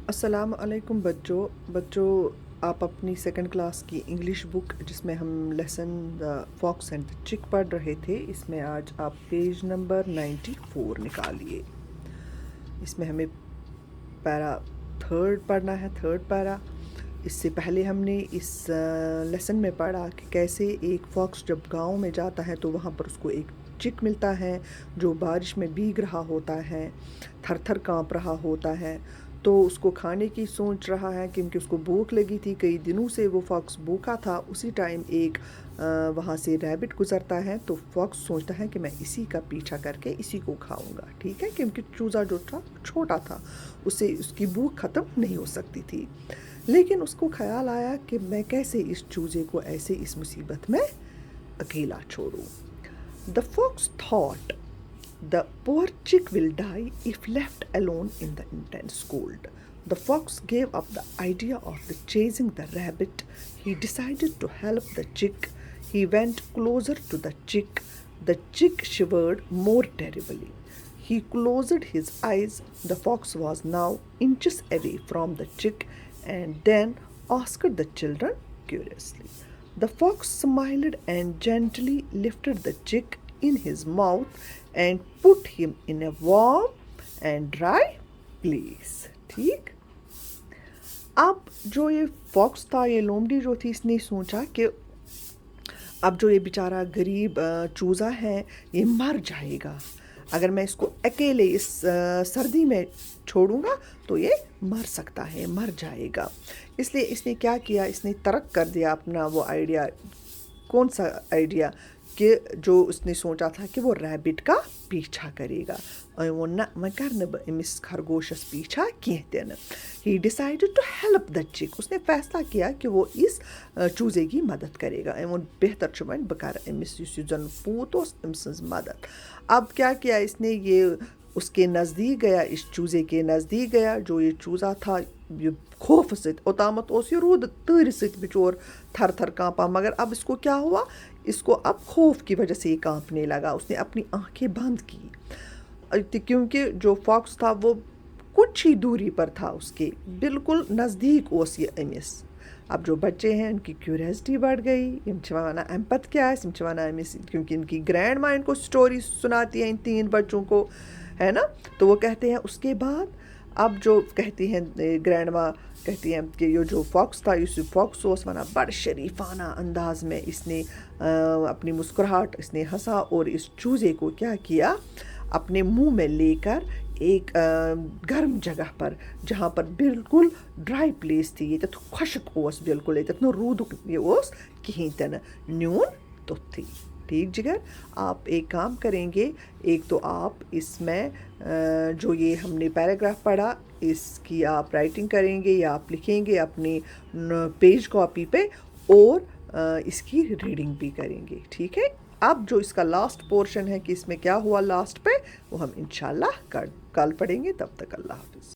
السلام علیکم بچوں آپ اپنی سیکنڈ کلاس کی انگلش بک جس میں ہم لیسن فاکس اینڈ چک پڑھ رہے تھے، اس میں آج آپ پیج نمبر 94 نکالیے۔ اس میں ہمیں پیرا تھرڈ پڑھنا ہے، تھرڈ پیرا۔ اس سے پہلے ہم نے اس لیسن میں پڑھا کہ کیسے ایک فاکس جب گاؤں میں جاتا ہے تو وہاں پر اس کو ایک چک ملتا ہے جو بارش میں بھیگ رہا ہوتا ہے، تھر تھر کانپ رہا ہوتا ہے، تو اس کو کھانے کی سوچ رہا ہے کیونکہ اس کو بھوک لگی تھی، کئی دنوں سے وہ فاکس بھوکا تھا۔ اسی ٹائم ایک وہاں سے ریبٹ گزرتا ہے تو فاکس سوچتا ہے کہ میں اسی کا پیچھا کر کے اسی کو کھاؤں گا، ٹھیک ہے، کیونکہ چوزا جو تھا چھوٹا تھا، اسے اس کی بھوک ختم نہیں ہو سکتی تھی۔ لیکن اس کو خیال آیا کہ میں کیسے اس چوزے کو ایسے اس مصیبت میں اکیلا چھوڑوں۔ The fox thought the poor chick will die if left alone in the intense cold. The fox gave up the idea of chasing the rabbit. He decided to help the chick. He went closer to the chick. The chick shivered more terribly. He closed his eyes. The fox was now inches away from the chick and then asked the children curiously. The fox smiled and gently lifted the chick in his mouth and put him in a warm and dry place. ٹھیک، اب جو یہ Fox تھا، یہ لومڑی جو تھی، اس نے سوچا کہ اب جو یہ بیچارہ غریب چوزا ہے یہ مر جائے گا، اگر میں اس کو اکیلے اس سردی میں چھوڑوں گا تو یہ مر سکتا ہے، مر جائے گا۔ اس لیے اس نے کیا کیا، اس نے ترک کر دیا اپنا وہ آئیڈیا۔ کون سا آئیڈیا؟ کہ جو اس نے سوچا تھا کہ وہ ریبٹ کا پیچھا کرے گا، وہ نہ میں کرنا امس خرگوشس پیچھا کینٛہہ تہِ نہٕ۔ ہی ڈیسائڈڈ ٹو ہیلپ دا چک، اس نے فیصلہ کیا کہ وہ اس چوزے کی مدد کرے گا۔ ووٚن بہتر چھُ وۄنۍ بہٕ کَرٕ أمِس یُس یہِ زَن پوٗت اوس أمۍ سٕنٛز مدد۔ اب کیا اس نے، یہ اس کے نزدیک گیا، اس چوزے کے نزدیک گیا۔ جو یہ چوزا تھا یہ خوف سۭتۍ، اوتامتھ اوس یہ روٗدٕ تۭرِ سۭتۍ بچور تھر تھر کانپان، مگر اب اس کو کیا ہوا، اس کو اب خوف کی وجہ سے یہ کانپنے لگا۔ اس نے اپنی آنکھیں بند کی کیونکہ جو فاکس تھا وہ کچھ ہی دوری پر تھا، اس کے بالکل نزدیک اوس یہ أمِس۔ اب جو بچے ہیں ان کی کیوریسٹی بڑھ گئی، یم چھِ وَنان اَمہِ پتہٕ کیا آسہِ، یم چھِ وَنان أمِس، کیونکہ ان کی گرینڈ ماں ان کو اسٹوری سناتی ہے ان تین بچوں کو، ہے نا، تو وہ کہتے ہیں اس کے بعد اب جو کہتی ہیں گرینڈ ماں کہتی ہیں کہ یہ جو فاکس تھا، اس فاکس اوس ونان بڑ شریفانہ انداز میں، اس نے اپنی مسکراہٹ، اس نے ہنسا اور اس چوزے کو کیا کیا، اپنے منہ میں لے کر ایک گرم جگہ پر، جہاں پر بالکل ڈرائی پلیس تھی، ییٚتٮ۪تھ خۄشک اوس بالکل، ییٚتٮ۪تھ نہٕ روٗدُک یہ اوس کہیٖنۍ تہِ نہٕ، نیوٗن توٚتھٕے۔ ٹھیک جگر، آپ ایک کام کریں گے، ایک تو آپ اس میں جو یہ ہم نے پیراگراف پڑھا اس کی آپ رائٹنگ کریں گے یا آپ لکھیں گے اپنی پیج کاپی پہ، اور اس کی ریڈنگ بھی کریں گے، ٹھیک ہے۔ اب جو اس کا لاسٹ پورشن ہے کہ اس میں کیا ہوا لاسٹ پہ، وہ ہم انشاءاللہ کل پڑھیں گے۔ تب تک اللہ حافظ۔